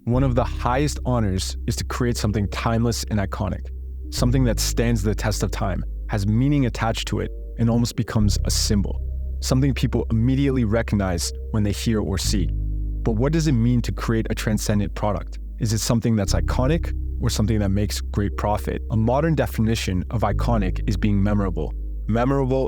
One of the highest honors is to create something timeless and iconic, something that stands the test of time, has meaning attached to it, and almost becomes a symbol, something people immediately recognize when they hear or see. But what does it mean to create a transcendent product? Is it something that's iconic or something that makes great profit? A modern definition of iconic is being memorable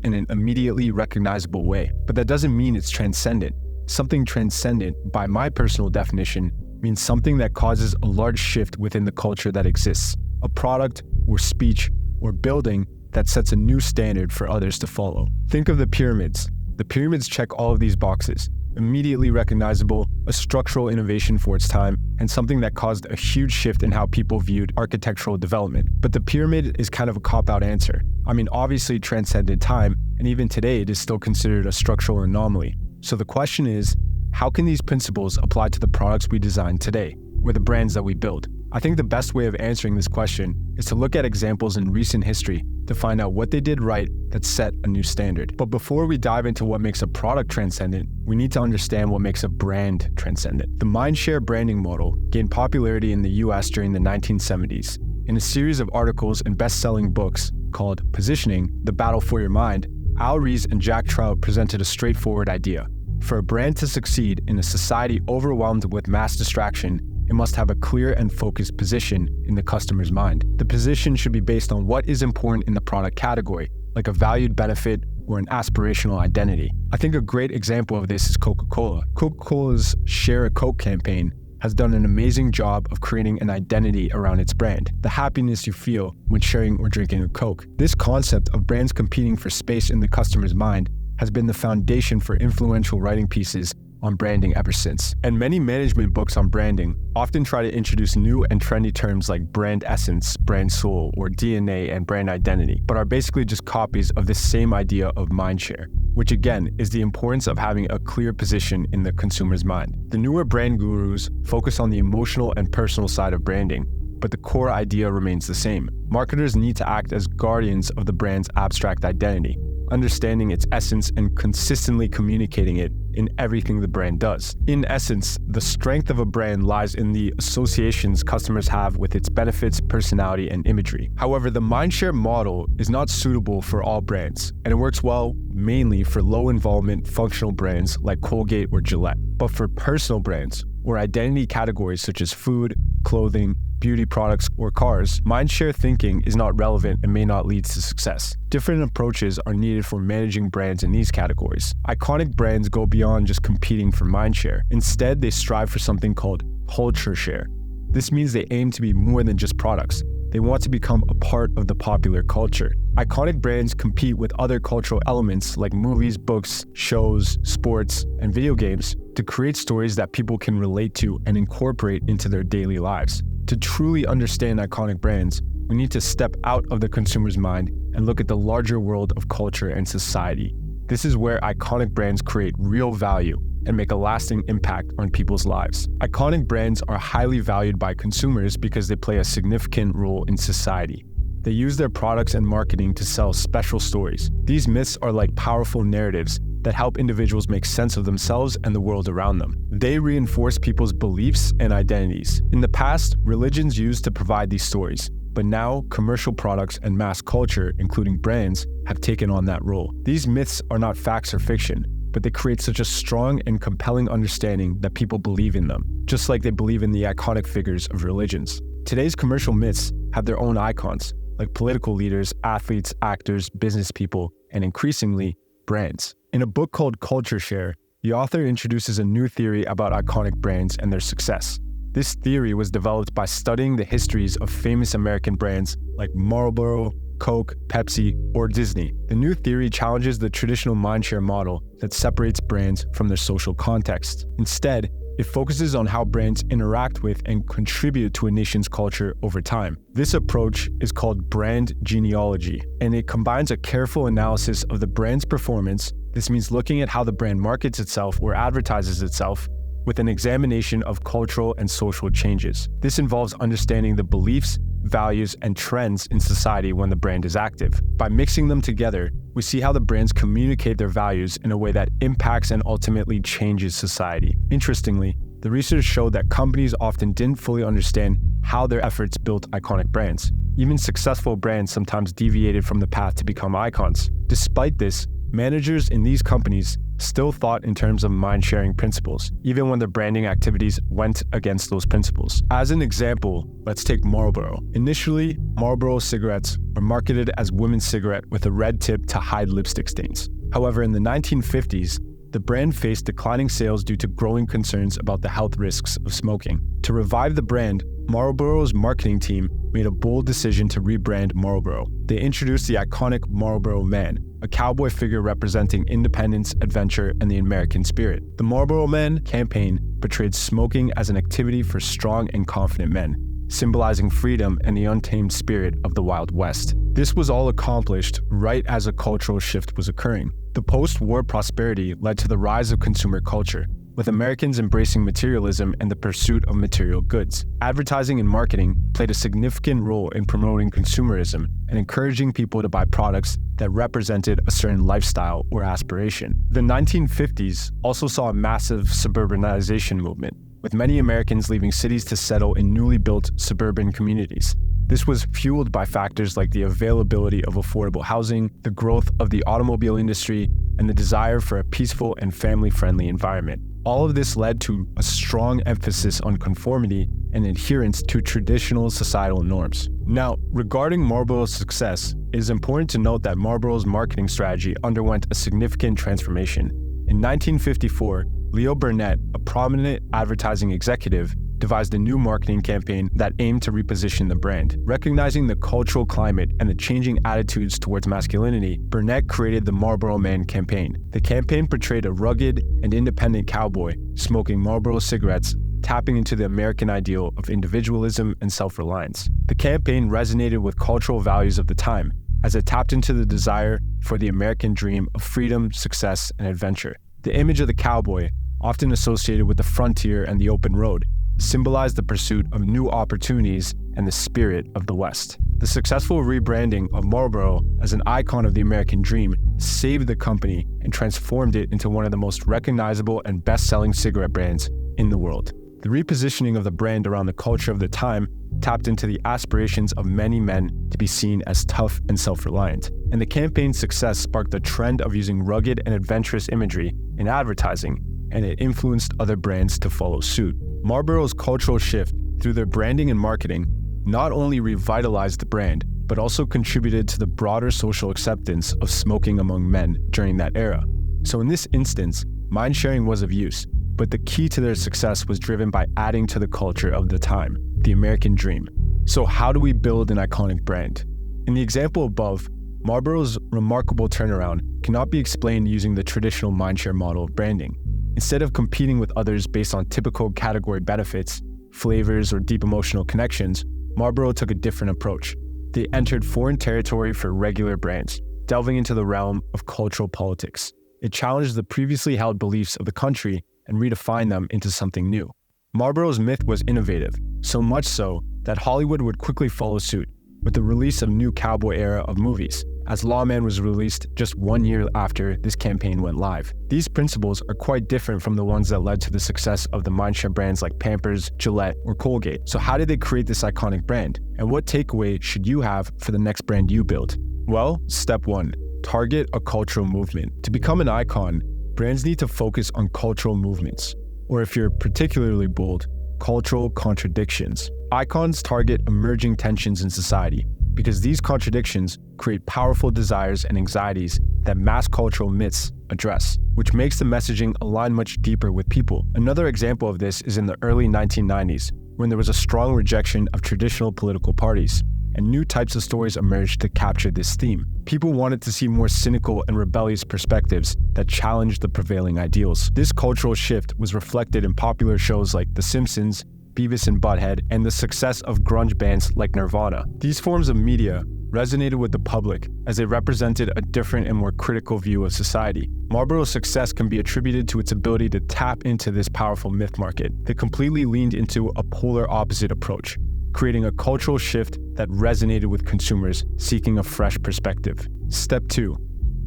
in an immediately recognizable way. But that doesn't mean it's transcendent. Something transcendent, by my personal definition, means something that causes a large shift within the culture that exists, a product or speech or building that sets a new standard for others to follow. Think of the pyramids. The pyramids check all of these boxes: immediately recognizable, a structural innovation for its time, and something that caused a huge shift in how people viewed architectural development. But the pyramid is kind of a cop-out answer. I mean, obviously it transcended time, and even today it is still considered a structural anomaly. So the question is, how can these principles apply to the products we design today, or the brands that we build? I think the best way of answering this question is to look at examples in recent history to find out what they did right that set a new standard. But before we dive into what makes a product transcendent, we need to understand what makes a brand transcendent. The Mindshare branding model gained popularity in the US during the 1970s. In a series of articles and best-selling books called Positioning: The Battle for Your Mind, Al Ries and Jack Trout presented a straightforward idea. For a brand to succeed in a society overwhelmed with mass distraction, it must have a clear and focused position in the customer's mind. The position should be based on what is important in the product category, like a valued benefit or an aspirational identity. I think a great example of this is Coca-Cola. Coca-Cola's Share a Coke campaign has done an amazing job of creating an identity around its brand, the happiness you feel when sharing or drinking a Coke. This concept of brands competing for space in the customer's mind has been the foundation for influential writing pieces on branding ever since. And many management books on branding often try to introduce new and trendy terms like brand essence, brand soul, or DNA and brand identity, but are basically just copies of this same idea of mindshare, which again is the importance of having a clear position in the consumer's mind. The newer brand gurus focus on the emotional and personal side of branding, but the core idea remains the same. Marketers need to act as guardians of the brand's abstract identity, understanding its essence and consistently communicating it in everything the brand does. In essence, the strength of a brand lies in the associations customers have with its benefits, personality, and imagery. However, the Mindshare model is not suitable for all brands, and it works well mainly for low-involvement functional brands like Colgate or Gillette. But for personal brands, or identity categories such as food, clothing, beauty products, or cars, mindshare thinking is not relevant and may not lead to success. Different approaches are needed for managing brands in these categories. Iconic brands go beyond just competing for mindshare. Instead, they strive for something called culture share. This means they aim to be more than just products. They want to become a part of the popular culture. Iconic brands compete with other cultural elements like movies, books, shows, sports, and video games to create stories that people can relate to and incorporate into their daily lives. To truly understand iconic brands, we need to step out of the consumer's mind and look at the larger world of culture and society. This is where iconic brands create real value and make a lasting impact on people's lives. Iconic brands are highly valued by consumers because they play a significant role in society. They use their products and marketing to sell special stories. These myths are like powerful narratives that help individuals make sense of themselves and the world around them. They reinforce people's beliefs and identities. In the past, religions used to provide these stories, but now commercial products and mass culture, including brands, have taken on that role. These myths are not facts or fiction, but they create such a strong and compelling understanding that people believe in them, just like they believe in the iconic figures of religions. Today's commercial myths have their own icons, like political leaders, athletes, actors, business people, and increasingly, brands. In a book called Culture Share, the author introduces a new theory about iconic brands and their success. This theory was developed by studying the histories of famous American brands like Marlboro, Coke, Pepsi, or Disney. The new theory challenges the traditional mindshare model that separates brands from their social context. Instead, it focuses on how brands interact with and contribute to a nation's culture over time. This approach is called brand genealogy, and it combines a careful analysis of the brand's performance. This means looking at how the brand markets itself or advertises itself, with an examination of cultural and social changes. This involves understanding the beliefs, values, and trends in society when the brand is active. By mixing them together, we see how the brands communicate their values in a way that impacts and ultimately changes society. Interestingly, The research showed that companies often didn't fully understand how their efforts built iconic brands. Even successful brands sometimes deviated from the path to become icons. Despite this, managers in these companies still thought in terms of mind-sharing principles, even when their branding activities went against those principles. As an example, let's take Marlboro. Initially, Marlboro cigarettes were marketed as women's cigarette with a red tip to hide lipstick stains. However, in the 1950s, the brand faced declining sales due to growing concerns about the health risks of smoking. To revive the brand, Marlboro's marketing team made a bold decision to rebrand Marlboro. They introduced the iconic Marlboro Man, a cowboy figure representing independence, adventure, and the American spirit. The Marlboro Man campaign portrayed smoking as an activity for strong and confident men, symbolizing freedom and the untamed spirit of the Wild West. This was all accomplished right as a cultural shift was occurring. The post-war prosperity led to the rise of consumer culture, with Americans embracing materialism and the pursuit of material goods. Advertising and marketing played a significant role in promoting consumerism and encouraging people to buy products that represented a certain lifestyle or aspiration. The 1950s also saw a massive suburbanization movement, with many Americans leaving cities to settle in newly built suburban communities. This was fueled by factors like the availability of affordable housing, the growth of the automobile industry, and the desire for a peaceful and family-friendly environment. All of this led to a strong emphasis on conformity and adherence to traditional societal norms. Now, regarding Marlboro's success, it is important to note that Marlboro's marketing strategy underwent a significant transformation. In 1954, Leo Burnett, a prominent advertising executive, devised a new marketing campaign that aimed to reposition the brand. Recognizing the cultural climate and the changing attitudes towards masculinity, Burnett created the Marlboro Man campaign. The campaign portrayed a rugged and independent cowboy smoking Marlboro cigarettes, tapping into the American ideal of individualism and self-reliance. The campaign resonated with cultural values of the time, as it tapped into the desire for the American dream of freedom, success, and adventure. The image of the cowboy, often associated with the frontier and the open road, symbolized the pursuit of new opportunities and the spirit of the West. The successful rebranding of Marlboro as an icon of the American dream saved the company and transformed it into one of the most recognizable and best-selling cigarette brands in the world. The repositioning of the brand around the culture of the time tapped into the aspirations of many men to be seen as tough and self-reliant. And the campaign's success sparked a trend of using rugged and adventurous imagery in advertising, and it influenced other brands to follow suit. Marlboro's cultural shift through their branding and marketing not only revitalized the brand, but also contributed to the broader social acceptance of smoking among men during that era. So in this instance, mind sharing was of use, but the key to their success was driven by adding to the culture of the time, the American dream. So how do we build an iconic brand? In the example above, Marlboro's remarkable turnaround cannot be explained using the traditional Mindshare model of branding. Instead of competing with others based on typical category benefits, flavors, or deep emotional connections, Marlboro took a different approach. They entered foreign territory for regular brands, delving into the realm of cultural politics. It challenged the previously held beliefs of the country and redefined them into something new. Marlboro's myth was innovative, so much so that Hollywood would quickly follow suit with the release of new cowboy era of movies, as Lawman was released just 1 year after this campaign went live. These principles are quite different from the ones that led to the success of the Mindshare brands like Pampers, Gillette, or Colgate. So how did they create this iconic brand? And what takeaway should you have for the next brand you build? Well, step 1, target a cultural movement. To become an icon, brands need to focus on cultural movements, or if you're particularly bold, cultural contradictions. Icons target emerging tensions in society because these contradictions create powerful desires and anxieties that mass cultural myths address, which makes the messaging align much deeper with people. Another example of this is in the early 1990s, when there was a strong rejection of traditional political parties, and new types of stories emerged to capture this theme. People wanted to see more cynical and rebellious perspectives that challenged the prevailing ideals. This cultural shift was reflected in popular shows like The Simpsons, Beavis and Butthead, and the success of grunge bands like Nirvana. These forms of media resonated with the public as they represented a different and more critical view of society. Marlboro's success can be attributed to its ability to tap into this powerful myth market. They completely leaned into a polar opposite approach, creating a cultural shift that resonated with consumers seeking a fresh perspective. Step 2,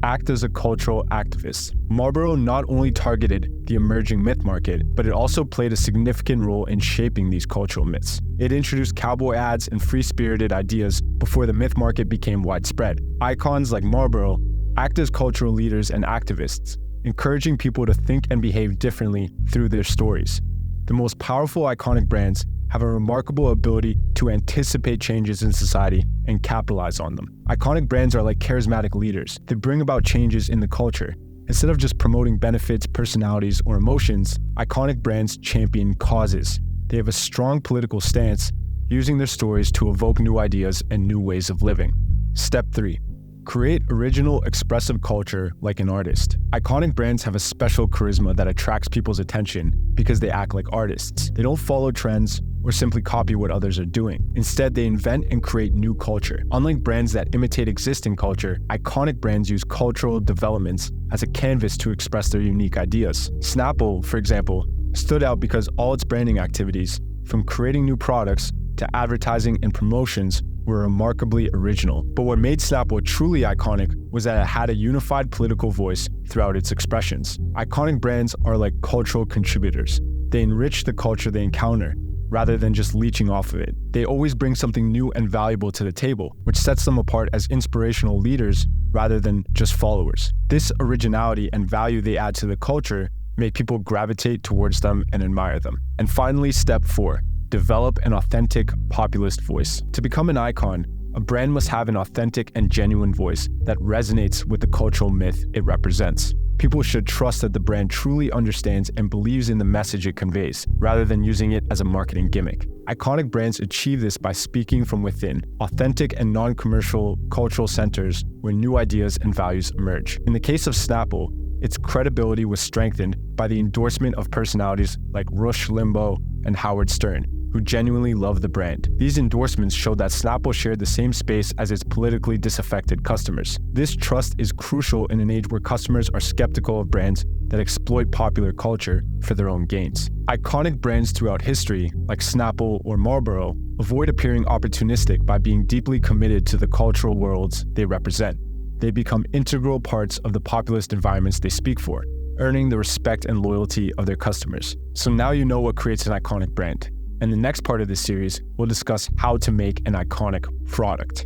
act as a cultural activist. Marlboro not only targeted the emerging myth market, but it also played a significant role in shaping these cultural myths. It introduced cowboy ads and free-spirited ideas before the myth market became widespread. Icons like Marlboro act as cultural leaders and activists, encouraging people to think and behave differently through their stories. The most powerful iconic brands have a remarkable ability to anticipate changes in society and capitalize on them. Iconic brands are like charismatic leaders. They bring about changes in the culture. Instead of just promoting benefits, personalities, or emotions, iconic brands champion causes. They have a strong political stance, using their stories to evoke new ideas and new ways of living. Step 3. Create original, expressive culture like an artist. Iconic brands have a special charisma that attracts people's attention because they act like artists. They don't follow trends or simply copy what others are doing. Instead, they invent and create new culture. Unlike brands that imitate existing culture, iconic brands use cultural developments as a canvas to express their unique ideas. Snapple, for example, stood out because all its branding activities, from creating new products to advertising and promotions, were remarkably original. But what made Snapple truly iconic was that it had a unified political voice throughout its expressions. Iconic brands are like cultural contributors. They enrich the culture they encounter, rather than just leeching off of it. They always bring something new and valuable to the table, which sets them apart as inspirational leaders rather than just followers. This originality and value they add to the culture make people gravitate towards them and admire them. And finally, step 4. Develop an authentic populist voice. To become an icon, a brand must have an authentic and genuine voice that resonates with the cultural myth it represents. People should trust that the brand truly understands and believes in the message it conveys, rather than using it as a marketing gimmick. Iconic brands achieve this by speaking from within, authentic and non-commercial cultural centers where new ideas and values emerge. In the case of Snapple, its credibility was strengthened by the endorsement of personalities like Rush Limbaugh and Howard Stern, who genuinely loved the brand. These endorsements showed that Snapple shared the same space as its politically disaffected customers. This trust is crucial in an age where customers are skeptical of brands that exploit popular culture for their own gains. Iconic brands throughout history, like Snapple or Marlboro, avoid appearing opportunistic by being deeply committed to the cultural worlds they represent. They become integral parts of the populist environments they speak for, earning the respect and loyalty of their customers. So now you know what creates an iconic brand. In the next part of this series, we'll discuss how to make an iconic product.